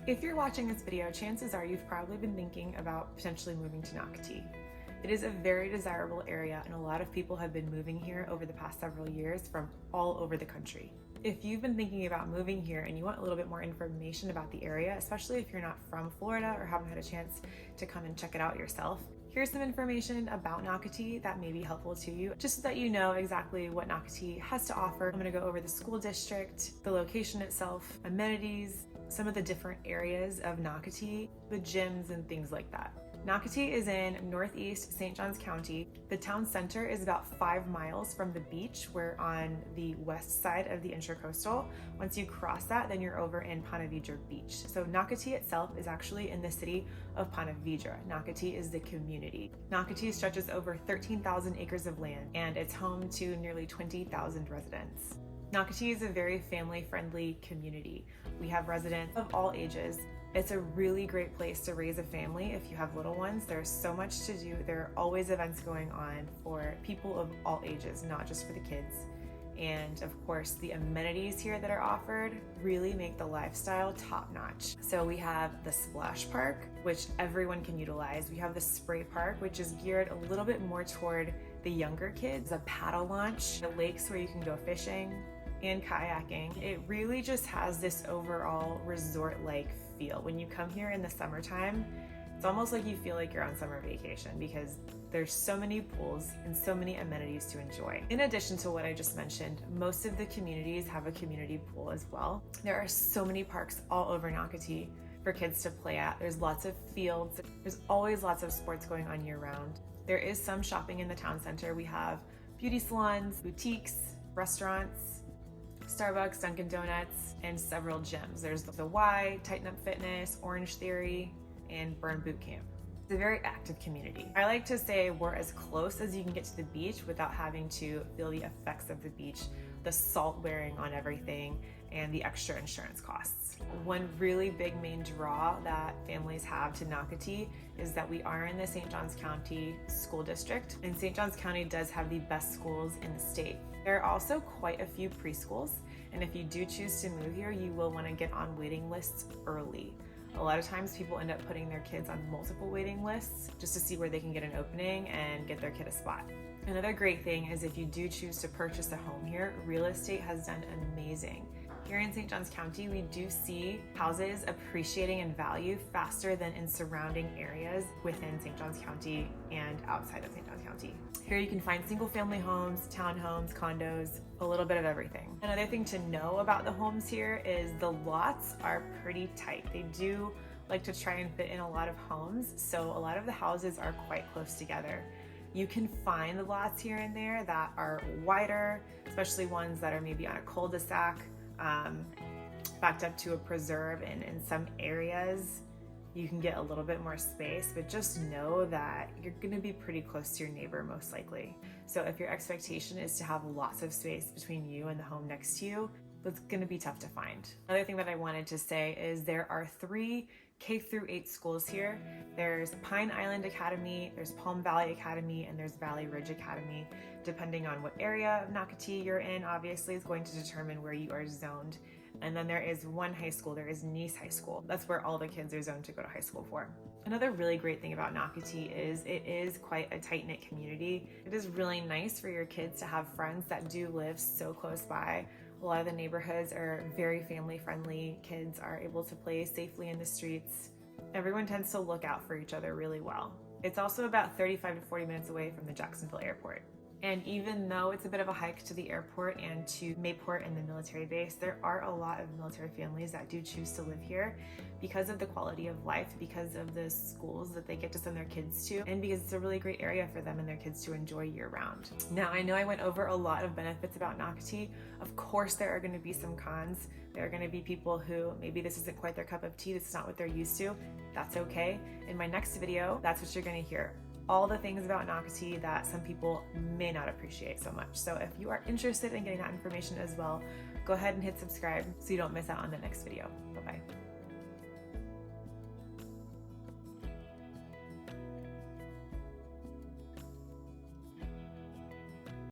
If you're watching this video, chances are you've probably been thinking about potentially moving to Nocatee. It is a very desirable area and a lot of people have been moving here over the past several years from all over the country. If you've been thinking about moving here and you want a little bit more information about the area, especially if you're not from Florida or haven't had a chance to come and check it out yourself, here's some information about Nocatee that may be helpful to you, just so that you know exactly what Nocatee has to offer. I'm going to go over the school district, the location itself, amenities, some of the different areas of Nocatee, the gyms and things like that. Nocatee is in northeast St. Johns County. The town center is about 5 miles from the beach. We're on the west side of the Intracoastal. Once you cross that, then you're over in Ponte Vedra Beach. So Nocatee itself is actually in the city of Ponte Vedra. Nocatee is the community. Nocatee stretches over 13,000 acres of land and it's home to nearly 20,000 residents. Nocatee is a very family-friendly community. We have residents of all ages. It's a really great place to raise a family if you have little ones. There's so much to do. There are always events going on for people of all ages, not just for the kids. And of course, the amenities here that are offered really make the lifestyle top-notch. So we have the splash park, which everyone can utilize. We have the spray park, which is geared a little bit more toward the younger kids. A paddle launch, the lakes where you can go fishing and kayaking. It really just has this overall resort-like feel. When you come here in the summertime, it's almost like you feel like you're on summer vacation because there's so many pools and so many amenities to enjoy. In addition to what I just mentioned, most of the communities have a community pool as well. There are so many parks all over Nocatee for kids to play at. There's lots of fields. There's always lots of sports going on year-round. There is some shopping in the town center. We have beauty salons, boutiques, restaurants, Starbucks, Dunkin' Donuts, and several gyms. There's the Y, Tighten Up Fitness, Orange Theory, and Burn Boot Camp. It's a very active community. I like to say we're as close as you can get to the beach without having to feel the effects of the beach, the salt wearing on everything, and the extra insurance costs. One really big main draw that families have to Nocatee is that we are in the St. Johns County School District, and St. Johns County does have the best schools in the state. There are also quite a few preschools, and if you do choose to move here, you will want to get on waiting lists early. A lot of times people end up putting their kids on multiple waiting lists just to see where they can get an opening and get their kid a spot. Another great thing is if you do choose to purchase a home here, real estate has done amazing. Here in St. Johns County, we do see houses appreciating in value faster than in surrounding areas within St. Johns County and outside of St. Johns County. Here you can find single family homes, townhomes, condos, a little bit of everything. Another thing to know about the homes here is the lots are pretty tight. They do like to try and fit in a lot of homes, so a lot of the houses are quite close together. You can find the lots here and there that are wider, especially ones that are maybe on a cul-de-sac, backed up to a preserve, and in some areas you can get a little bit more space, but just know that you're gonna be pretty close to your neighbor most likely. So if your expectation is to have lots of space between you and the home next to you, that's gonna be tough to find. Another thing that I wanted to say is there are 3 K-8 schools here. There's Pine Island Academy, there's Palm Valley Academy, and there's Valley Ridge Academy. Depending on what area of Nocatee you're in, obviously, is going to determine where you are zoned. And then there is one high school, there is Nice High School. That's where all the kids are zoned to go to high school for. Another really great thing about Nocatee is it is quite a tight-knit community. It is really nice for your kids to have friends that do live so close by. A lot of the neighborhoods are very family-friendly. Kids are able to play safely in the streets. Everyone tends to look out for each other really well. It's also about 35 to 40 minutes away from the Jacksonville airport. And even though it's a bit of a hike to the airport and to Mayport and the military base, there are a lot of military families that do choose to live here because of the quality of life, because of the schools that they get to send their kids to, and because it's a really great area for them and their kids to enjoy year-round. Now, I know I went over a lot of benefits about Nocatee. Of course, there are going to be some cons. There are going to be people who maybe this isn't quite their cup of tea, this is not what they're used to. That's okay. In my next video, that's what you're going to hear. All the things about Nocatee that some people may not appreciate so much. So if you are interested in getting that information as well, go ahead and hit subscribe so you don't miss out on the next video. Bye-bye.